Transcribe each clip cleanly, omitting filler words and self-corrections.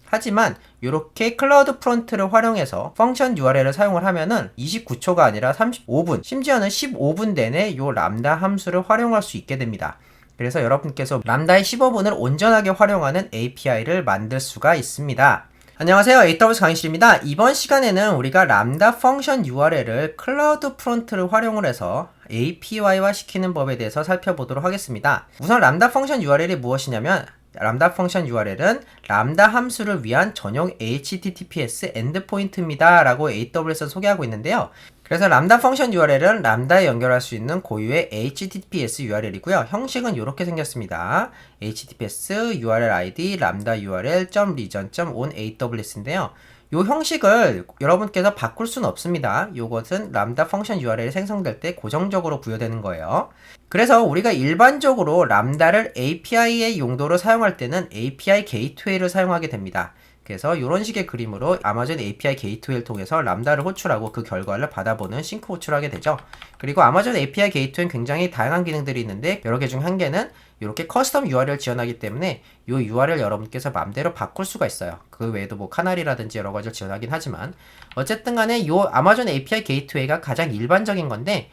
하지만 이렇게 클라우드 프론트를 활용해서 펑션 URL을 사용을 하면은 29초가 아니라 35분, 심지어는 15분 내내 이 람다 함수를 활용할 수 있게 됩니다. 그래서 여러분께서 람다의 15분을 온전하게 활용하는 API를 만들 수가 있습니다. 안녕하세요. AWS 강의실입니다. 이번 시간에는 우리가 람다 펑션 URL을 클라우드 프론트를 활용을 해서 API화 시키는 법에 대해서 살펴보도록 하겠습니다. 우선 람다 펑션 URL이 무엇이냐면 람다 펑션 URL은 람다 함수를 위한 전용 HTTPS 엔드포인트입니다 라고 AWS에서 소개하고 있는데요. 그래서 람다 펑션 URL은 람다에 연결할 수 있는 고유의 HTTPS URL이고요. 형식은 이렇게 생겼습니다. HTTPS URL ID 람다 URL .region .on AWS인데요. 이 형식을 여러분께서 바꿀 수는 없습니다. 이것은 람다 펑션 URL이 생성될 때 고정적으로 부여되는 거예요. 그래서 우리가 일반적으로 람다를 API의 용도로 사용할 때는 API 게이트웨이를 사용하게 됩니다. 그래서 이런 식의 그림으로 아마존 API 게이트웨이를 통해서 람다를 호출하고 그 결과를 받아보는 싱크 호출을 하게 되죠. 그리고 아마존 API 게이트웨이는 굉장히 다양한 기능들이 있는데 여러 개 중 한 개는 이렇게 커스텀 URL을 지원하기 때문에 이 URL 여러분께서 마음대로 바꿀 수가 있어요. 그 외에도 뭐 카나리라든지 여러 가지를 지원하긴 하지만 어쨌든 간에 이 아마존 API 게이트웨이가 가장 일반적인 건데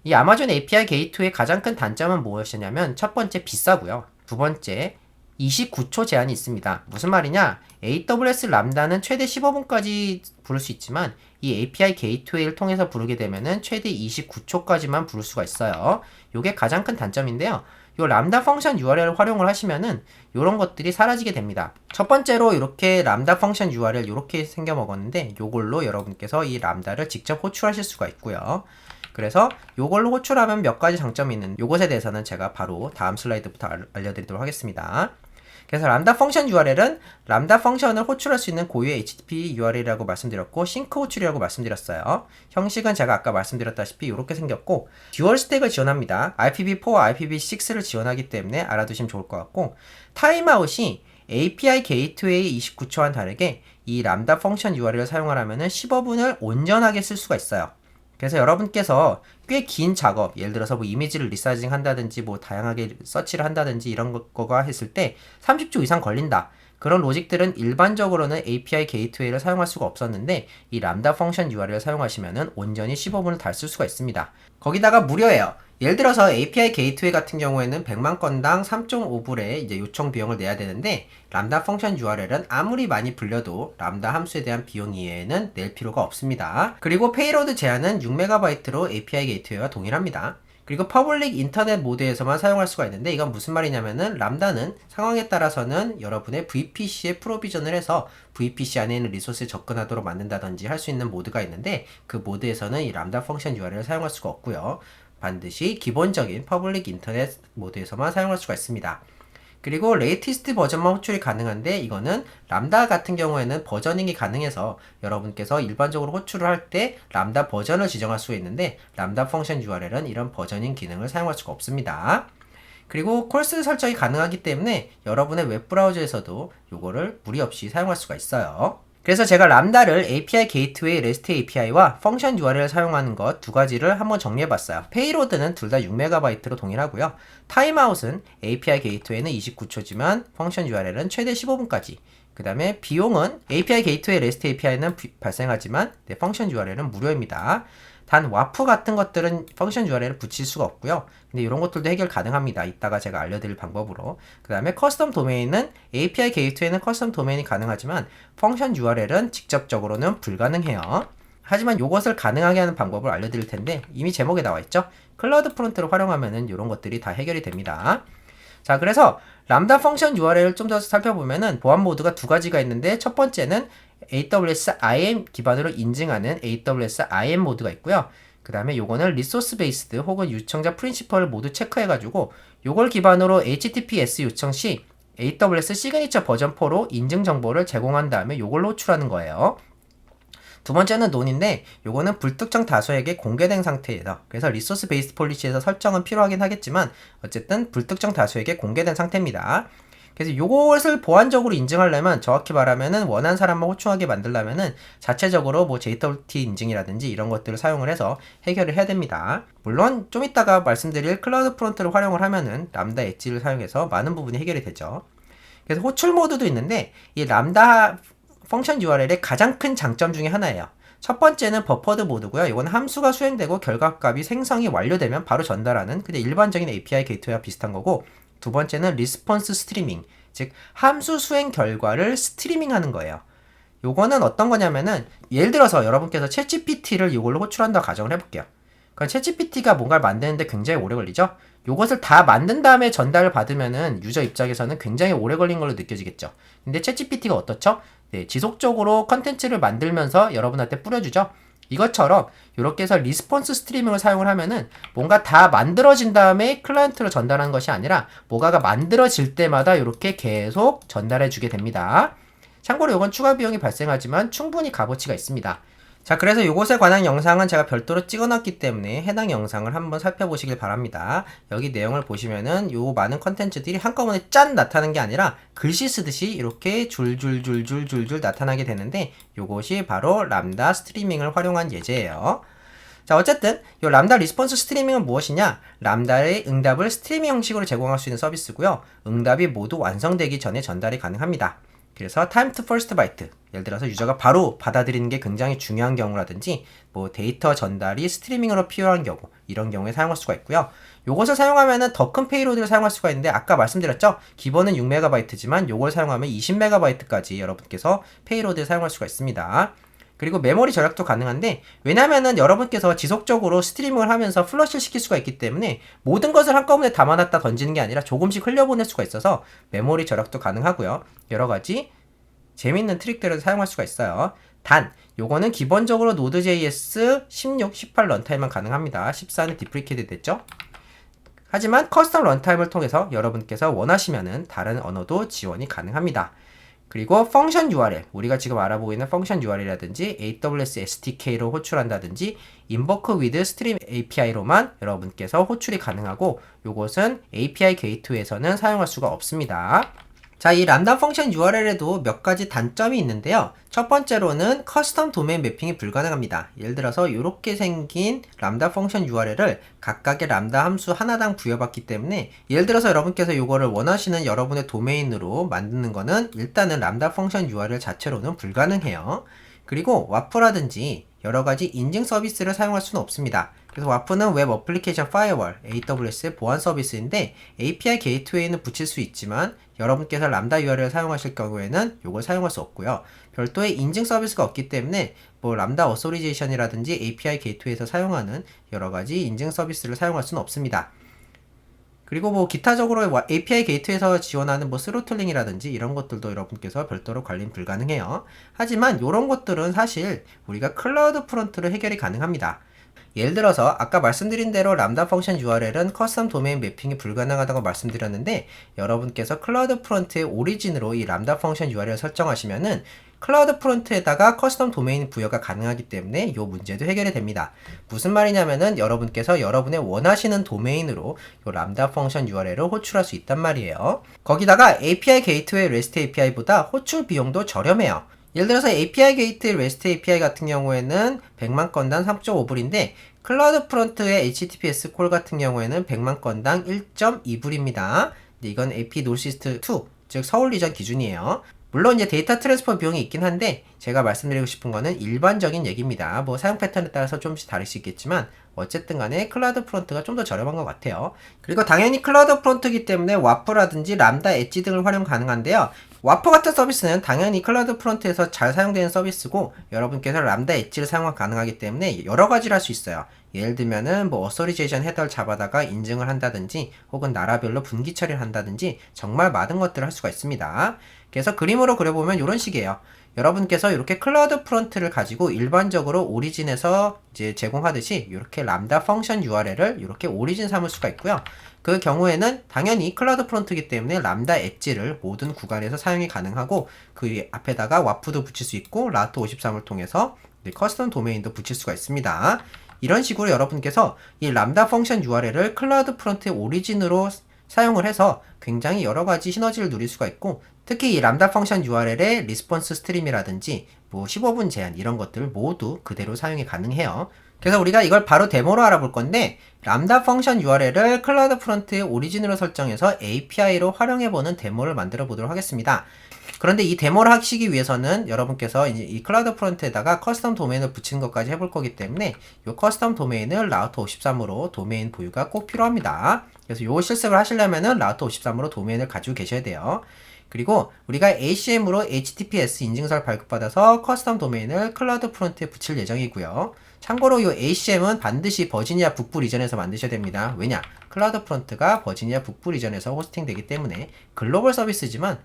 이 아마존 API 게이트웨이의 가장 큰 단점은 무엇이냐면 첫 번째 비싸고요. 두 번째 29초 제한이 있습니다. 무슨 말이냐? AWS 람다는 최대 15분까지 부를 수 있지만 이 API 게이트웨이를 통해서 부르게 되면은 최대 29초까지만 부를 수가 있어요. 이게 가장 큰 단점인데요. 이 람다 펑션 URL을 활용을 하시면은 이런 것들이 사라지게 됩니다. 첫 번째로 이렇게 람다 펑션 URL 이렇게 생겨 먹었는데 이걸로 여러분께서 이 람다를 직접 호출하실 수가 있고요. 그래서 이걸로 호출하면 몇 가지 장점이 있는 이것에 대해서는 제가 바로 다음 슬라이드부터 알려드리도록 하겠습니다. 그래서 람다 펑션 URL은 람다 펑션을 호출할 수 있는 고유의 HTTP URL이라고 말씀드렸고 싱크 호출이라고 말씀드렸어요. 형식은 제가 아까 말씀드렸다시피 이렇게 생겼고 듀얼 스택을 지원합니다. IPv4, IPv6를 지원하기 때문에 알아두시면 좋을 것 같고 타임아웃이 API 게이트웨이 29초와는 다르게 이 람다 펑션 URL을 사용하려면 15분을 온전하게 쓸 수가 있어요. 그래서 여러분께서 꽤 긴 작업, 예를 들어서 뭐 이미지를 리사이징 한다든지 뭐 다양하게 서치를 한다든지 이런 거가 했을 때 30초 이상 걸린다. 그런 로직들은 일반적으로는 API 게이트웨이를 사용할 수가 없었는데 이 람다 펑션 URL을 사용하시면은 온전히 15분을 다 쓸 수가 있습니다. 거기다가 무료예요. 예를 들어서 API 게이트웨이 같은 경우에는 100만 건당 3.5불의 이제 요청 비용을 내야 되는데 람다 펑션 URL은 아무리 많이 불려도 람다 함수에 대한 비용 이외에는 낼 필요가 없습니다. 그리고 페이로드 제한은 6MB로 API 게이트웨이와 동일합니다. 그리고 퍼블릭 인터넷 모드에서만 사용할 수가 있는데 이건 무슨 말이냐면은 람다는 상황에 따라서는 여러분의 VPC에 프로비전을 해서 VPC 안에 있는 리소스에 접근하도록 만든다든지 할 수 있는 모드가 있는데 그 모드에서는 이 람다 펑션 URL을 사용할 수가 없고요. 반드시 기본적인 퍼블릭 인터넷 모드에서만 사용할 수가 있습니다. 그리고 레이티스트 버전만 호출이 가능한데 이거는 람다 같은 경우에는 버저닝이 가능해서 여러분께서 일반적으로 호출을 할 때 람다 버전을 지정할 수 있는데 람다 펑션 URL은 이런 버저닝 기능을 사용할 수가 없습니다. 그리고 콜스 설정이 가능하기 때문에 여러분의 웹브라우저에서도 이거를 무리 없이 사용할 수가 있어요. 그래서 제가 람다를 API 게이트웨이 REST API와 펑션 URL을 사용하는 것 두 가지를 한번 정리해봤어요. 페이로드는 둘 다 6MB로 동일하고요. 타임아웃은 API 게이트웨이는 29초지만 펑션 URL은 최대 15분까지. 그 다음에 비용은 API 게이트웨이 REST API는 발생하지만 펑션 URL은 무료입니다. 단 와프 같은 것들은 펑션 URL을 붙일 수가 없고요. 근데 이런 것들도 해결 가능합니다. 이따가 제가 알려드릴 방법으로. 그 다음에 커스텀 도메인은 API 게이트웨이는 커스텀 도메인이 가능하지만 펑션 URL은 직접적으로는 불가능해요. 하지만 이것을 가능하게 하는 방법을 알려드릴 텐데 이미 제목에 나와 있죠. 클라우드 프론트를 활용하면은 이런 것들이 다 해결이 됩니다. 자, 그래서 람다 펑션 URL을 좀 더 살펴보면은 보안 모드가 두 가지가 있는데 첫 번째는 AWS IAM 기반으로 인증하는 AWS IAM 모드가 있고요. 그 다음에 요거는 리소스 베이스드 혹은 요청자 프린시펄을 모두 체크해가지고 요걸 기반으로 HTTPS 요청 시 AWS 시그니처 버전 4로 인증 정보를 제공한 다음에 요걸로 호출하는 거예요. 두 번째는 논인데 요거는 불특정 다수에게 공개된 상태예요. 그래서 리소스 베이스 폴리시에서 설정은 필요하긴 하겠지만 어쨌든 불특정 다수에게 공개된 상태입니다. 그래서 요것을 보안적으로 인증하려면 정확히 말하면은 원하는 사람만 호출하게 만들려면은 자체적으로 뭐 JWT 인증이라든지 이런 것들을 사용을 해서 해결을 해야 됩니다. 물론 좀 이따가 말씀드릴 클라우드 프론트를 활용을 하면은 람다 엣지를 사용해서 많은 부분이 해결이 되죠. 그래서 호출 모드도 있는데 이 람다 펑션 URL의 가장 큰 장점 중에 하나예요. 첫 번째는 버퍼드 모드고요. 이건 함수가 수행되고 결과값이 생성이 완료되면 바로 전달하는 그냥 일반적인 API 게이트웨이와 비슷한 거고, 두 번째는 리스폰스 스트리밍, 즉 함수 수행 결과를 스트리밍하는 거예요. 요거는 어떤 거냐면은 예를 들어서 여러분께서 챗GPT를 이걸로 호출한다고 가정을 해볼게요. 그럼 챗GPT가 뭔가를 만드는데 굉장히 오래 걸리죠? 요것을 다 만든 다음에 전달을 받으면은 유저 입장에서는 굉장히 오래 걸린 걸로 느껴지겠죠. 근데 챗GPT가 어떻죠? 네, 지속적으로 컨텐츠를 만들면서 여러분한테 뿌려주죠. 이것처럼 이렇게 해서 리스폰스 스트리밍을 사용을 하면은 뭔가 다 만들어진 다음에 클라이언트로 전달하는 것이 아니라 뭐가가 만들어질 때마다 이렇게 계속 전달해 주게 됩니다. 참고로 이건 추가 비용이 발생하지만 충분히 값어치가 있습니다. 자, 그래서 이것에 관한 영상은 제가 별도로 찍어놨기 때문에 해당 영상을 한번 살펴보시길 바랍니다. 여기 내용을 보시면은 요 많은 컨텐츠들이 한꺼번에 짠 나타나는 게 아니라 글씨 쓰듯이 이렇게 줄줄줄줄줄줄 나타나게 되는데, 요것이 바로 람다 스트리밍을 활용한 예제예요. 자, 어쨌든 이 람다 리스폰스 스트리밍은 무엇이냐? 람다의 응답을 스트리밍 형식으로 제공할 수 있는 서비스고요. 응답이 모두 완성되기 전에 전달이 가능합니다. 그래서 time to first byte, 예를 들어서 유저가 바로 받아들이는 게 굉장히 중요한 경우라든지 뭐 데이터 전달이 스트리밍으로 필요한 경우, 이런 경우에 사용할 수가 있고요. 요것을 사용하면은 더 큰 페이로드를 사용할 수가 있는데, 아까 말씀드렸죠? 기본은 6MB지만 요걸 사용하면 20MB까지 여러분께서 페이로드를 사용할 수가 있습니다. 그리고 메모리 절약도 가능한데, 왜냐면은 여러분께서 지속적으로 스트리밍을 하면서 플러시를 시킬 수가 있기 때문에 모든 것을 한꺼번에 담아놨다 던지는 게 아니라 조금씩 흘려보낼 수가 있어서 메모리 절약도 가능하고요. 여러가지 재밌는 트릭들을 사용할 수가 있어요. 단 요거는 기본적으로 Node.js 16, 18 런타임만 가능합니다. 14는 디프리케이트 됐죠? 하지만 커스텀 런타임을 통해서 여러분께서 원하시면은 다른 언어도 지원이 가능합니다. 그리고 펑션 URL, 우리가 지금 알아보고 있는 펑션 URL이라든지 AWS SDK로 호출한다든지 invoke with stream API로만 여러분께서 호출이 가능하고, 요것은 API 게이트웨이에서는 사용할 수가 없습니다. 자, 이 람다 펑션 URL에도 몇 가지 단점이 있는데요. 첫 번째로는 커스텀 도메인 매핑이 불가능합니다. 예를 들어서 이렇게 생긴 람다 펑션 URL을 각각의 람다 함수 하나당 부여받기 때문에, 예를 들어서 여러분께서 이거를 원하시는 여러분의 도메인으로 만드는 거는 일단은 람다 펑션 URL 자체로는 불가능해요. 그리고 와프라든지 여러가지 인증 서비스를 사용할 수는 없습니다. 그래서 와프는 웹 어플리케이션 파이어월, AWS의 보안 서비스인데 API 게이트웨이는 붙일 수 있지만 여러분께서 람다 URL을 사용하실 경우에는 이걸 사용할 수 없고요. 별도의 인증 서비스가 없기 때문에 뭐 람다 어소리제이션이라든지 API 게이트웨이에서 사용하는 여러가지 인증 서비스를 사용할 수는 없습니다. 그리고 뭐 기타적으로 API 게이트에서 지원하는 뭐 스로틀링이라든지 이런 것들도 여러분께서 별도로 관리는 불가능해요. 하지만 이런 것들은 사실 우리가 클라우드 프론트로 해결이 가능합니다. 예를 들어서 아까 말씀드린 대로 람다 펑션 URL은 커스텀 도메인 매핑이 불가능하다고 말씀드렸는데, 여러분께서 클라우드 프론트의 오리진으로 이 람다 펑션 URL을 설정하시면은 클라우드 프론트에다가 커스텀 도메인 부여가 가능하기 때문에 이 문제도 해결이 됩니다. 무슨 말이냐면은 여러분께서 여러분의 원하시는 도메인으로 이 람다 펑션 URL을 호출할 수 있단 말이에요. 거기다가 API 게이트웨이 REST API보다 호출 비용도 저렴해요. 예를 들어서 API 게이트 REST API 같은 경우에는 100만 건당 3.5불인데 클라우드 프론트의 HTTPS 콜 같은 경우에는 100만 건당 1.2불입니다. 이건 AP 노시스트 2, 즉 서울 리전 기준이에요. 물론 이제 데이터 트랜스퍼 비용이 있긴 한데 제가 말씀드리고 싶은 거는 일반적인 얘기입니다. 뭐 사용 패턴에 따라서 조금씩 다를 수 있겠지만 어쨌든 간에 클라우드 프론트가 좀 더 저렴한 것 같아요. 그리고 당연히 클라우드 프론트이기 때문에 와프라든지 람다 엣지 등을 활용 가능한데요. 와프 같은 서비스는 당연히 클라우드 프론트에서 잘 사용되는 서비스고, 여러분께서 람다 엣지를 사용 가능하기 때문에 여러 가지를 할 수 있어요. 예를 들면은 뭐 어소리제이션 헤더를 잡아다가 인증을 한다든지 혹은 나라별로 분기 처리를 한다든지 정말 많은 것들을 할 수가 있습니다. 그래서 그림으로 그려보면 이런 식이에요. 여러분께서 이렇게 클라우드 프론트를 가지고 일반적으로 오리진에서 이제 제공하듯이 이렇게 람다 펑션 URL을 이렇게 오리진 삼을 수가 있고요. 그 경우에는 당연히 클라우드 프론트이기 때문에 람다 엣지를 모든 구간에서 사용이 가능하고, 그 앞에다가 와프도 붙일 수 있고 라트 53을 통해서 커스텀 도메인도 붙일 수가 있습니다. 이런 식으로 여러분께서 이 람다 펑션 URL을 클라우드 프론트의 오리진으로 사용을 해서 굉장히 여러가지 시너지를 누릴 수가 있고, 특히 이 람다 펑션 URL의 리스폰스 스트림이라든지 뭐 15분 제한 이런 것들 모두 그대로 사용이 가능해요. 그래서 우리가 이걸 바로 데모로 알아볼 건데 람다 펑션 URL을 클라우드 프론트의 오리진으로 설정해서 API로 활용해보는 데모를 만들어 보도록 하겠습니다. 그런데 이 데모를 하시기 위해서는 여러분께서 이제 이 클라우드 프론트에다가 커스텀 도메인을 붙이는 것까지 해볼 거기 때문에 이 커스텀 도메인을 라우터 53으로 도메인 보유가 꼭 필요합니다. 그래서 이 실습을 하시려면은 라우터 53으로 도메인을 가지고 계셔야 돼요. 그리고 우리가 ACM으로 HTTPS 인증서를 발급받아서 커스텀 도메인을 클라우드 프론트에 붙일 예정이고요. 참고로 이 ACM은 반드시 버지니아 북부 리전에서 만드셔야 됩니다. 왜냐? 클라우드 프론트가 버지니아 북부 리전에서 호스팅 되기 때문에 글로벌 서비스지만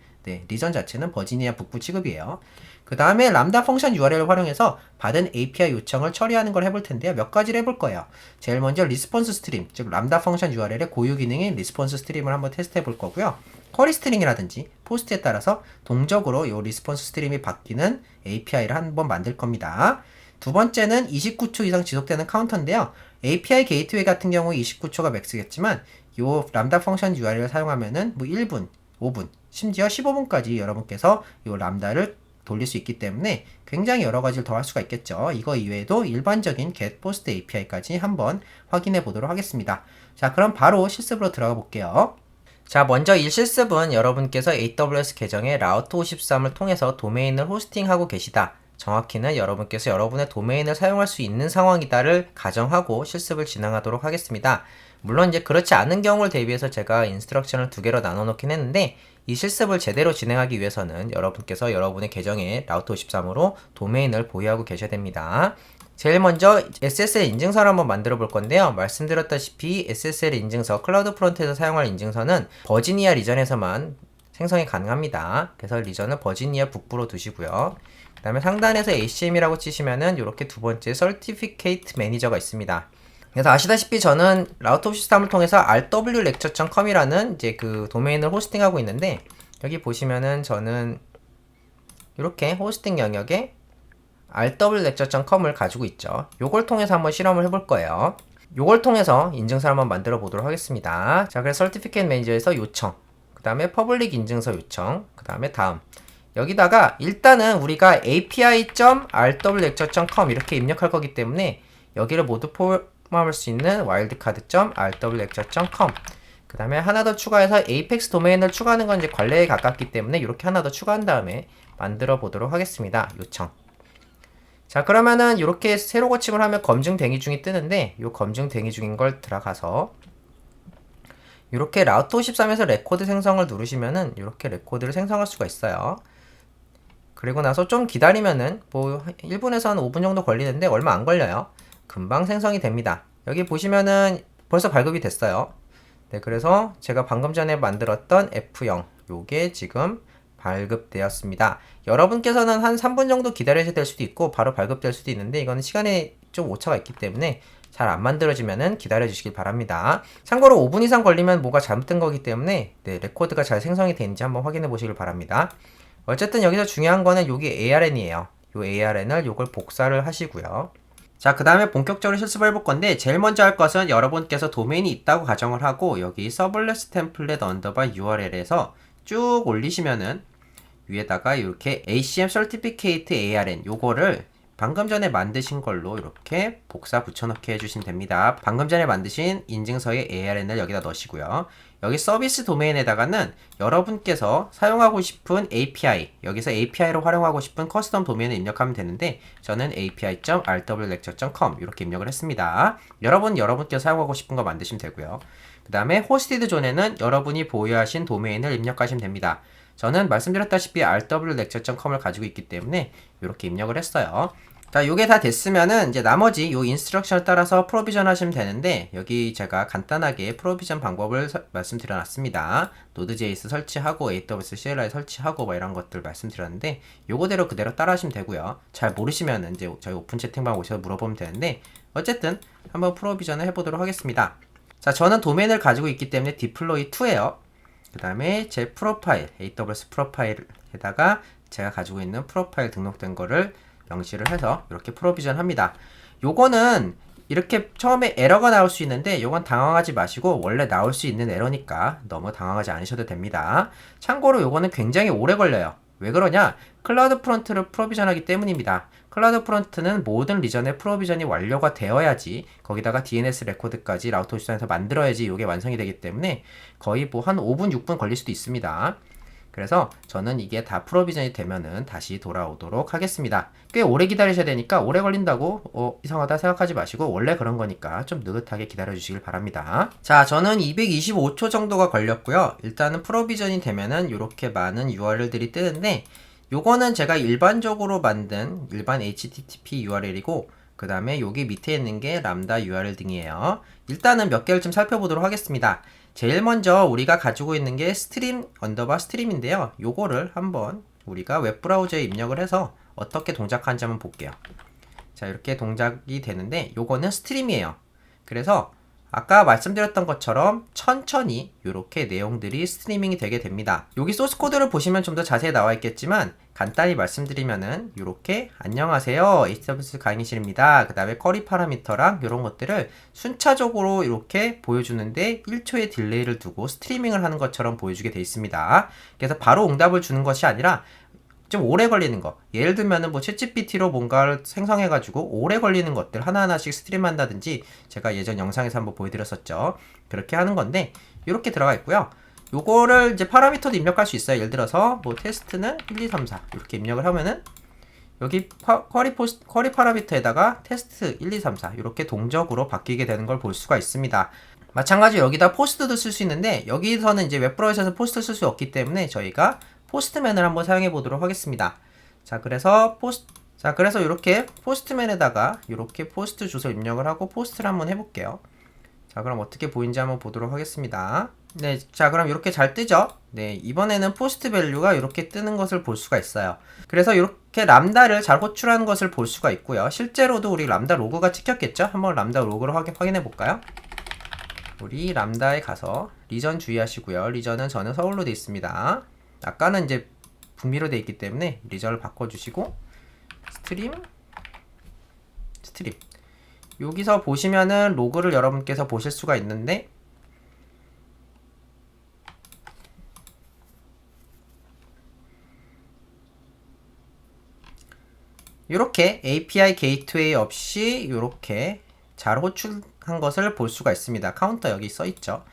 리전 자체는 버지니아 북부 취급이에요. 그 다음에 람다 펑션 URL을 활용해서 받은 API 요청을 처리하는 걸 해볼 텐데요. 몇 가지를 해볼 거예요. 제일 먼저 리스폰스 스트림, 즉 람다 펑션 URL의 고유 기능인 리스폰스 스트림을 한번 테스트 해볼 거고요. 쿼리 스트링이라든지 포스트에 따라서 동적으로 이 리스폰스 스트림이 바뀌는 API를 한번 만들 겁니다. 두 번째는 29초 이상 지속되는 카운터인데요. API 게이트웨이 같은 경우 29초가 맥스겠지만 이 람다 펑션 URL을 사용하면은 뭐 1분, 5분, 심지어 15분까지 여러분께서 이 람다를 돌릴 수 있기 때문에 굉장히 여러 가지를 더 할 수가 있겠죠. 이거 이외에도 일반적인 get post API까지 한번 확인해 보도록 하겠습니다. 자, 그럼 바로 실습으로 들어가 볼게요. 자, 먼저 이 실습은 여러분께서 AWS 계정의 라우터 53을 통해서 도메인을 호스팅하고 계시다. 정확히는 여러분께서 여러분의 도메인을 사용할 수 있는 상황이다를 가정하고 실습을 진행하도록 하겠습니다. 물론 이제 그렇지 않은 경우를 대비해서 제가 인스트럭션을 두 개로 나눠 놓긴 했는데 이 실습을 제대로 진행하기 위해서는 여러분께서 여러분의 계정에 라우터 53으로 도메인을 보유하고 계셔야 됩니다. 제일 먼저 SSL 인증서를 한번 만들어 볼 건데요. 말씀드렸다시피 SSL 인증서, 클라우드 프론트에서 사용할 인증서는 버지니아 리전에서만 생성이 가능합니다. 그래서 리전을 버지니아 북부로 두시고요. 그 다음에 상단에서 ACM이라고 치시면은 이렇게 두 번째 Certificate Manager가 있습니다. 그래서 아시다시피 저는 라우터 53을 통해서 rwlecture.com이라는 이제 그 도메인을 호스팅하고 있는데 여기 보시면은 저는 이렇게 호스팅 영역에 rwlecture.com을 가지고 있죠. 요걸 통해서 한번 실험을 해볼 거예요. 요걸 통해서 인증서를 한번 만들어 보도록 하겠습니다. 자, 그래서 Certificate Manager에서 요청, 그 다음에 Public 인증서 요청, 그 다음에 다음. 여기다가 일단은 우리가 api.rwlecture.com 이렇게 입력할 거기 때문에 여기를 모두 포함할 수 있는 wildcard.rwlecture.com 그 다음에 하나 더 추가해서 apex 도메인을 추가하는 건 이제 관례에 가깝기 때문에 이렇게 하나 더 추가한 다음에 만들어 보도록 하겠습니다. 요청. 자, 그러면은 이렇게 새로 고침을 하면 검증 대기 중이 뜨는데 이 검증 대기 중인 걸 들어가서 이렇게 라우터 53에서 레코드 생성을 누르시면은 이렇게 레코드를 생성할 수가 있어요. 그리고 나서 좀 기다리면은 뭐 1분에서 한 5분 정도 걸리는데 얼마 안 걸려요. 금방 생성이 됩니다. 여기 보시면은 벌써 발급이 됐어요. 네, 그래서 제가 방금 전에 만들었던 F0 요게 지금 발급되었습니다. 여러분께서는 한 3분 정도 기다리셔야 될 수도 있고 바로 발급될 수도 있는데 이거는 시간에 좀 오차가 있기 때문에 잘 안 만들어지면은 기다려 주시길 바랍니다. 참고로 5분 이상 걸리면 뭐가 잘못된 거기 때문에 레코드가 잘 생성이 되는지 한번 확인해 보시길 바랍니다. 어쨌든 여기서 중요한 거는 여기 ARN이에요. 요 ARN을 요걸 복사를 하시고요. 자, 그 다음에 본격적으로 실습을 해볼 건데 제일 먼저 할 것은 여러분께서 도메인이 있다고 가정을 하고 여기 서블렛 템플릿 언더바 URL에서 쭉 올리시면은 위에다가 이렇게 ACM Certificate ARN 요거를 방금 전에 만드신 걸로 이렇게 복사 붙여넣기 해주시면 됩니다. 방금 전에 만드신 인증서의 ARN을 여기다 넣으시고요. 여기 서비스 도메인에다가는 여러분께서 사용하고 싶은 API, 여기서 API로 활용하고 싶은 커스텀 도메인을 입력하면 되는데 저는 api.rwlecture.com 이렇게 입력을 했습니다. 여러분께서 사용하고 싶은 거 만드시면 되고요. 그 다음에 호스티드 존에는 여러분이 보유하신 도메인을 입력하시면 됩니다. 저는 말씀드렸다시피 rwlecture.com을 가지고 있기 때문에 이렇게 입력을 했어요. 자, 요게 다 됐으면은 이제 나머지 요 인스트럭션을 따라서 프로비전 하시면 되는데 여기 제가 간단하게 프로비전 방법을 말씀드려 놨습니다. Node.js 설치하고 AWS CLI 설치하고 뭐 이런 것들 말씀드렸는데 요거대로 그대로 따라 하시면 되고요. 잘 모르시면은 이제 저희 오픈 채팅방 오셔서 물어보면 되는데 어쨌든 한번 프로비전을 해보도록 하겠습니다. 자, 저는 도메인을 가지고 있기 때문에 deploy2예요. 그 다음에 제 프로파일, AWS 프로파일에다가 제가 가지고 있는 프로파일 등록된 거를 명시를 해서 이렇게 프로비전 합니다. 요거는 이렇게 처음에 에러가 나올 수 있는데 요건 당황하지 마시고 원래 나올 수 있는 에러니까 너무 당황하지 않으셔도 됩니다. 참고로 요거는 굉장히 오래 걸려요. 왜 그러냐? 클라우드 프론트를 프로비전하기 때문입니다. 클라우드 프론트는 모든 리전의 프로비전이 완료가 되어야지, 거기다가 DNS 레코드까지 라우터 시장에서 만들어야지 이게 완성이 되기 때문에 거의 뭐 한 5분, 6분 걸릴 수도 있습니다. 그래서 저는 이게 다 프로비전이 되면은 다시 돌아오도록 하겠습니다. 꽤 오래 기다리셔야 되니까 오래 걸린다고 이상하다 생각하지 마시고 원래 그런 거니까 좀 느긋하게 기다려 주시길 바랍니다. 자, 저는 225초 정도가 걸렸고요. 일단은 프로비전이 되면은 이렇게 많은 URL들이 뜨는데, 요거는 제가 일반적으로 만든 일반 HTTP URL이고, 그 다음에 여기 밑에 있는 게 람다 URL 등이에요. 일단은 몇 개를 좀 살펴보도록 하겠습니다. 제일 먼저 우리가 가지고 있는 게 스트림 언더바 스트림인데요. 요거를 한번 우리가 웹브라우저에 입력을 해서 어떻게 동작하는지 한번 볼게요. 자, 이렇게 동작이 되는데 요거는 스트림이에요. 그래서 아까 말씀드렸던 것처럼 천천히 이렇게 내용들이 스트리밍이 되게 됩니다. 여기 소스 코드를 보시면 좀 더 자세히 나와 있겠지만 간단히 말씀드리면은 이렇게 안녕하세요, HTTP 강의실입니다. 그 다음에 쿼리 파라미터랑 이런 것들을 순차적으로 이렇게 보여주는데 1초의 딜레이를 두고 스트리밍을 하는 것처럼 보여주게 되어 있습니다. 그래서 바로 응답을 주는 것이 아니라 좀 오래 걸리는 거, 예를 들면은 뭐 챗GPT로 뭔가를 생성해가지고 오래 걸리는 것들 하나하나씩 스트림한다든지, 제가 예전 영상에서 한번 보여드렸었죠. 그렇게 하는 건데 이렇게 들어가 있고요. 요거를 이제 파라미터도 입력할 수 있어요. 예를 들어서 뭐 테스트는 1, 2, 3, 4 이렇게 입력을 하면은 여기 쿼리 파라미터에다가 테스트 1, 2, 3, 4 이렇게 동적으로 바뀌게 되는 걸 볼 수가 있습니다. 마찬가지로 여기다 포스트도 쓸 수 있는데, 여기서는 이제 웹브라우저에서 포스트 쓸 수 없기 때문에 저희가 포스트맨을 한번 사용해 보도록 하겠습니다. 자, 그래서 이렇게 포스트맨에다가 이렇게 포스트 주소 입력을 하고 포스트를 한번 해볼게요. 자, 그럼 어떻게 보이는지 한번 보도록 하겠습니다. 네, 자, 그럼 이렇게 잘 뜨죠? 네, 이번에는 포스트 밸류가 이렇게 뜨는 것을 볼 수가 있어요. 그래서 이렇게 람다를 잘 호출하는 것을 볼 수가 있고요. 실제로도 우리 람다 로그가 찍혔겠죠? 한번 람다 로그를 확인해 볼까요? 우리 람다에 가서 리전 주의하시고요. 리전은 저는 서울로 되어 있습니다. 아까는 이제 북미로 되어 있기 때문에 리전을 바꿔주시고 스트림 여기서 보시면은 로그를 여러분께서 보실 수가 있는데, 이렇게 API 게이트웨이 없이 이렇게 잘 호출한 것을 볼 수가 있습니다. 카운터 여기 써있죠.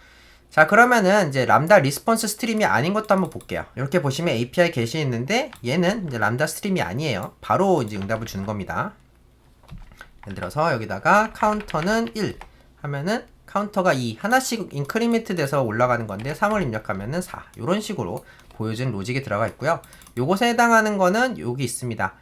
자, 그러면은 이제 람다 리스폰스 스트림이 아닌 것도 한번 볼게요. 이렇게 보시면 API 게시 있는데 얘는 이제 람다 스트림이 아니에요. 바로 이제 응답을 주는 겁니다. 예를 들어서 여기다가 카운터는 1 하면은 카운터가 2 하나씩 인크리멘트 돼서 올라가는 건데 3을 입력하면은 4 이런 식으로 보여준 로직이 들어가 있고요. 요것에 해당하는 거는 여기 있습니다.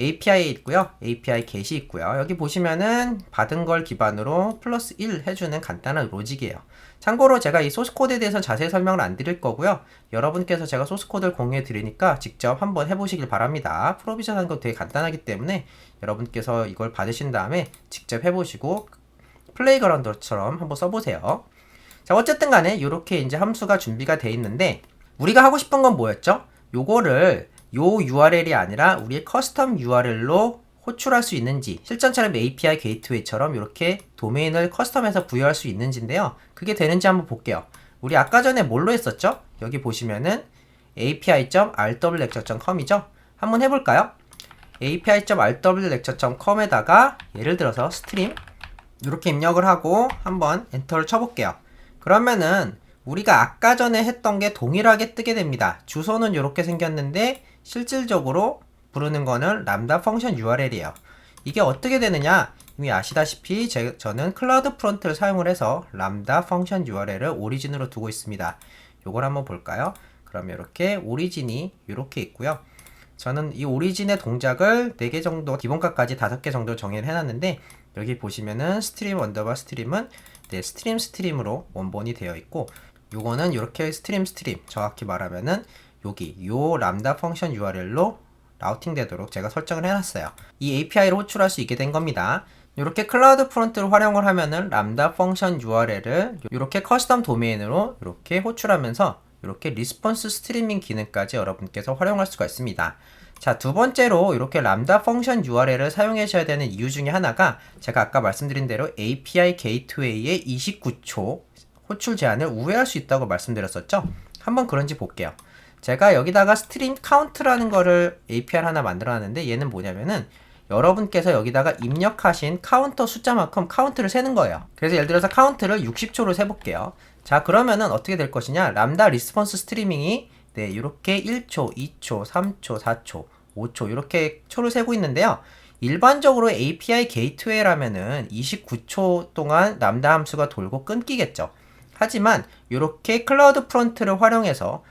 API 있고요. API 게시 있고요. 여기 보시면은 받은 걸 기반으로 플러스 1 해주는 간단한 로직이에요. 참고로 제가 이 소스 코드에 대해서 자세히 설명을 안 드릴 거고요. 여러분께서 제가 소스 코드를 공유해 드리니까 직접 한번 해보시길 바랍니다. 프로비전 하는 거 되게 간단하기 때문에 여러분께서 이걸 받으신 다음에 직접 해보시고 플레이그라운드처럼 한번 써보세요. 자, 어쨌든 간에 이렇게 이제 함수가 준비가 돼 있는데, 우리가 하고 싶은 건 뭐였죠? 요거를 요 URL이 아니라 우리의 커스텀 URL로 호출할 수 있는지, 실전처럼 API 게이트웨이처럼 이렇게 도메인을 커스텀해서 부여할 수 있는지인데요. 그게 되는지 한번 볼게요. 우리 아까 전에 뭘로 했었죠? 여기 보시면은 api.rwlecture.com이죠? 한번 해볼까요? api.rwlecture.com에다가 예를 들어서 스트림 이렇게 입력을 하고 한번 엔터를 쳐볼게요. 그러면은 우리가 아까 전에 했던 게 동일하게 뜨게 됩니다. 주소는 이렇게 생겼는데 실질적으로 부르는 거는 람다 펑션 URL이에요. 이게 어떻게 되느냐? 이미 아시다시피 저는 클라우드 프론트를 사용을 해서 람다 펑션 URL을 오리진으로 두고 있습니다. 요걸 한번 볼까요? 그러면 이렇게 오리진이 이렇게 있고요. 저는 이 오리진의 동작을 4개 정도, 기본값까지 5개 정도 정의를 해놨는데, 여기 보시면은 스트림 언더바 스트림은 스트림으로 원본이 되어 있고, 요거는 이렇게 스트림 정확히 말하면은 여기 요 람다 펑션 URL로 라우팅 되도록 제가 설정을 해놨어요. 이 API를 호출할 수 있게 된 겁니다. 이렇게 클라우드 프론트를 활용을 하면은 람다 펑션 URL을 이렇게 커스텀 도메인으로 이렇게 호출하면서 이렇게 리스폰스 스트리밍 기능까지 여러분께서 활용할 수가 있습니다. 자, 두 번째로 이렇게 람다 펑션 URL을 사용하셔야 되는 이유 중에 하나가, 제가 아까 말씀드린 대로 API 게이트웨이의 29초 호출 제한을 우회할 수 있다고 말씀드렸었죠? 한번 그런지 볼게요. 제가 여기다가 스트림 카운트라는 거를 API를 하나 만들어 놨는데 얘는 뭐냐면은 여러분께서 여기다가 입력하신 카운터 숫자만큼 카운트를 세는 거예요. 그래서 예를 들어서 카운트를 60초로 세볼게요. 자, 그러면은 어떻게 될 것이냐? 람다 리스폰스 스트리밍이 네, 이렇게 1초, 2초, 3초, 4초, 5초 이렇게 초를 세고 있는데요. 일반적으로 API 게이트웨이라면은 29초 동안 람다 함수가 돌고 끊기겠죠. 하지만 이렇게 클라우드 프론트를 활용해서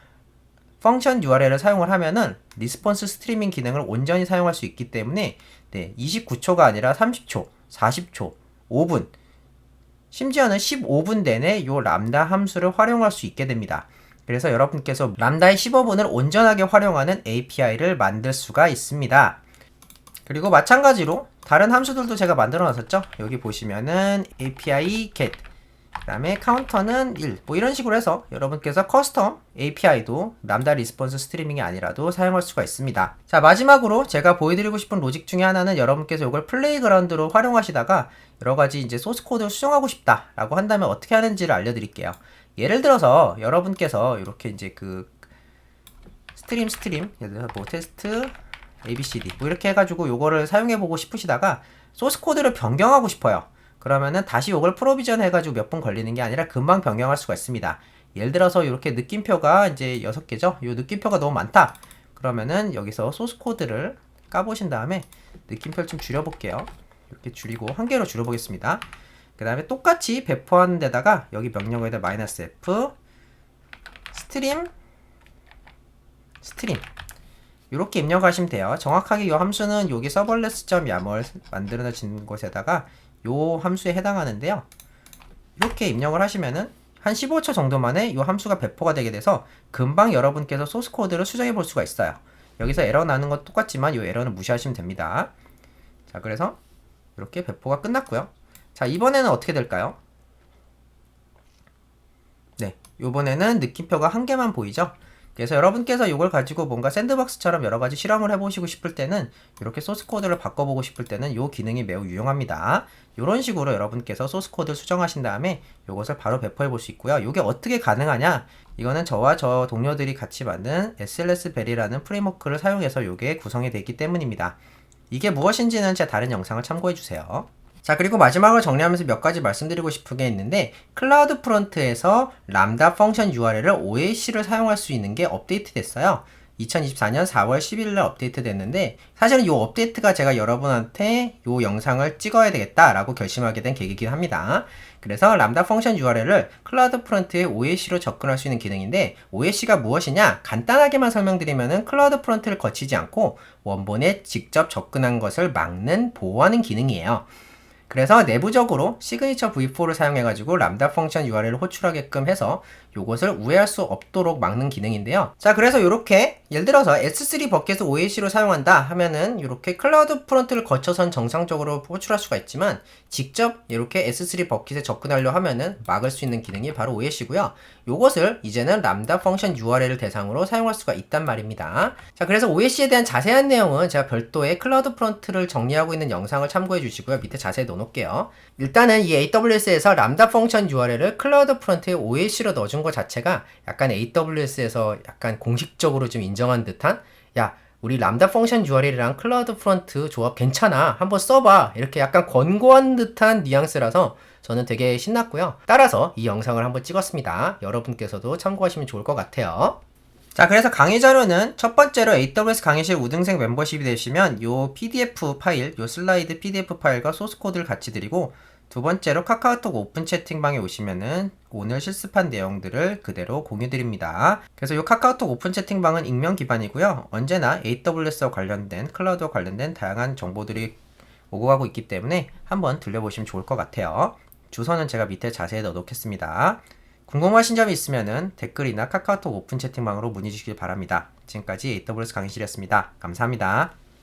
펑션 URL을 사용을 하면은 리스폰스 스트리밍 기능을 온전히 사용할 수 있기 때문에 네, 29초가 아니라 30초, 40초, 5분, 심지어는 15분 내내 이 람다 함수를 활용할 수 있게 됩니다. 그래서 여러분께서 람다의 15분을 온전하게 활용하는 API를 만들 수가 있습니다. 그리고 마찬가지로 다른 함수들도 제가 만들어 놨었죠. 여기 보시면은 API get, 그 다음에 카운터는 1, 뭐 이런 식으로 해서 여러분께서 커스텀 API도 람다 리스폰스 스트리밍이 아니라도 사용할 수가 있습니다. 자, 마지막으로 제가 보여드리고 싶은 로직 중에 하나는 여러분께서 이걸 플레이그라운드로 활용하시다가 여러가지 이제 소스 코드를 수정하고 싶다 라고 한다면 어떻게 하는지를 알려드릴게요. 예를 들어서 여러분께서 이렇게 이제 그 스트림 예를 들어서 뭐 테스트 ABCD 뭐 이렇게 해가지고 요거를 사용해보고 싶으시다가 소스 코드를 변경하고 싶어요. 그러면은 다시 요걸 프로비전 해가지고 몇 분 걸리는 게 아니라 금방 변경할 수가 있습니다. 예를 들어서 이렇게 느낌표가 이제 6개죠. 요 느낌표가 너무 많다. 그러면은 여기서 소스 코드를 까보신 다음에 느낌표를 좀 줄여볼게요. 이렇게 줄이고 1개로 줄여보겠습니다. 그 다음에 똑같이 배포하는 데다가 여기 명령어에다 -f 스트림 이렇게 입력하시면 돼요. 정확하게 이 함수는 여기 serverless.yaml 만들어진 곳에다가 이 함수에 해당하는데요. 이렇게 입력을 하시면은 한 15초 정도 만에 이 함수가 배포가 되게 돼서 금방 여러분께서 소스 코드를 수정해 볼 수가 있어요. 여기서 에러 나는 건 똑같지만 이 에러는 무시하시면 됩니다. 자, 그래서 이렇게 배포가 끝났고요. 자, 이번에는 어떻게 될까요? 네, 이번에는 느낌표가 1개만 보이죠? 그래서 여러분께서 이걸 가지고 뭔가 샌드박스처럼 여러가지 실험을 해보시고 싶을 때는 이렇게 소스 코드를 바꿔보고 싶을 때는 이 기능이 매우 유용합니다. 이런 식으로 여러분께서 소스 코드를 수정하신 다음에 이것을 바로 배포해 볼 수 있고요. 이게 어떻게 가능하냐? 이거는 저와 저 동료들이 같이 만든 SLS 베리라는 프레임워크를 사용해서 이게 구성이 되어 있기 때문입니다. 이게 무엇인지는 제 다른 영상을 참고해 주세요. 자, 그리고 마지막으로 정리하면서 몇 가지 말씀드리고 싶은 게 있는데 클라우드 프론트에서 람다 펑션 URL을 OAC를 사용할 수 있는 게 업데이트 됐어요. 2024년 4월 10일날 업데이트 됐는데 사실은 이 업데이트가 제가 여러분한테 이 영상을 찍어야 되겠다라고 결심하게 된 계기이긴 합니다. 그래서 람다 펑션 URL을 클라우드 프론트의 OAC로 접근할 수 있는 기능인데 OAC가 무엇이냐? 간단하게만 설명드리면은 클라우드 프론트를 거치지 않고 원본에 직접 접근한 것을 막는 보호하는 기능이에요. 그래서 내부적으로 시그니처 v4를 사용해가지고 람다 펑션 URL을 호출하게끔 해서 요것을 우회할 수 없도록 막는 기능인데요. 자, 그래서 이렇게 예를 들어서 S3 버켓을 OAC로 사용한다 하면은 이렇게 클라우드 프론트를 거쳐선 정상적으로 호출할 수가 있지만 직접 이렇게 S3 버켓에 접근하려 하면은 막을 수 있는 기능이 바로 OAC고요. 요것을 이제는 람다 펑션 URL을 대상으로 사용할 수가 있단 말입니다. 자, 그래서 OAC에 대한 자세한 내용은 제가 별도의 클라우드 프론트를 정리하고 있는 영상을 참고해 주시고요. 밑에 자세히 넣어놓을게요. 일단은 이 AWS에서 람다 펑션 URL을 클라우드 프론트에 OAC로 넣어준 것 자체가 약간 AWS에서 약간 공식적으로 좀 인정한 듯한 야, 우리 람다 펑션 URL이랑 클라우드 프론트 조합 괜찮아, 한번 써봐, 이렇게 약간 권고한 듯한 뉘앙스라서 저는 되게 신났고요. 따라서 이 영상을 한번 찍었습니다. 여러분께서도 참고하시면 좋을 것 같아요. 자, 그래서 강의 자료는 첫 번째로 AWS 강의실 우등생 멤버십이 되시면 요 PDF 파일, 요 슬라이드 PDF 파일과 소스 코드를 같이 드리고, 두 번째로 카카오톡 오픈 채팅방에 오시면은 오늘 실습한 내용들을 그대로 공유드립니다. 그래서 이 카카오톡 오픈 채팅방은 익명 기반이고요. 언제나 AWS와 관련된, 클라우드와 관련된 다양한 정보들이 오고 가고 있기 때문에 한번 들려보시면 좋을 것 같아요. 주소는 제가 밑에 자세히 넣어놓겠습니다. 궁금하신 점이 있으면은 댓글이나 카카오톡 오픈 채팅방으로 문의 주시길 바랍니다. 지금까지 AWS 강의실이었습니다. 감사합니다.